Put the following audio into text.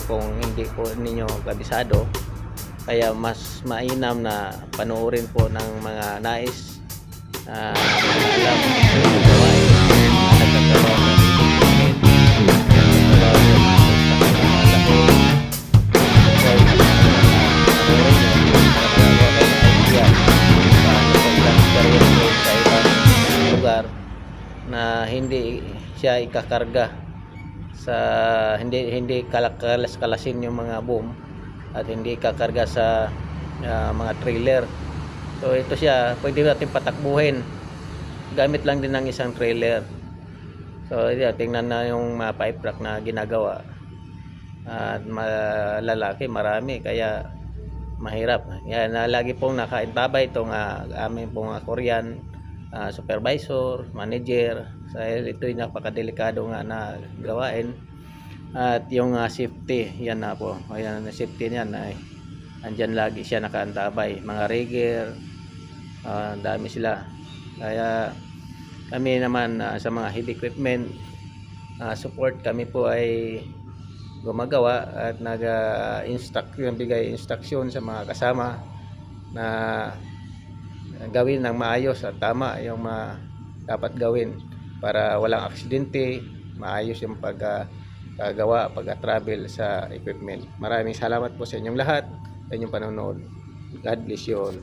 kung hindi po ninyo kabisado. Kaya mas mainam na panoorin po ng mga nais alam kung gawain na nagkakaroon ng na hindi siya ikakarga sa hindi kalasin yung mga boom at hindi ikakarga sa mga trailer. So ito siya, pwede natin patakbuhin gamit lang din ng isang trailer. So tingnan na yung mga pipe rack na ginagawa at malalaki, marami, kaya mahirap. Yan, lagi pong nakaintabay itong aming pong Korean supervisor, manager. So ito yung napakadelikado nga na gawain. At yung safety, yan na po. Ayan, safety niyan ay andyan lagi siya nakaantabay. Mga rigger, dami sila. Kaya kami naman sa mga heavy equipment support, kami po ay gumagawa at bigay instruction sa mga kasama na gawin ng maayos at tama yung dapat gawin para walang aksidente, maayos yung paggawa, pag-travel sa equipment. Maraming salamat po sa inyong lahat, sa inyong panonood. God bless you all.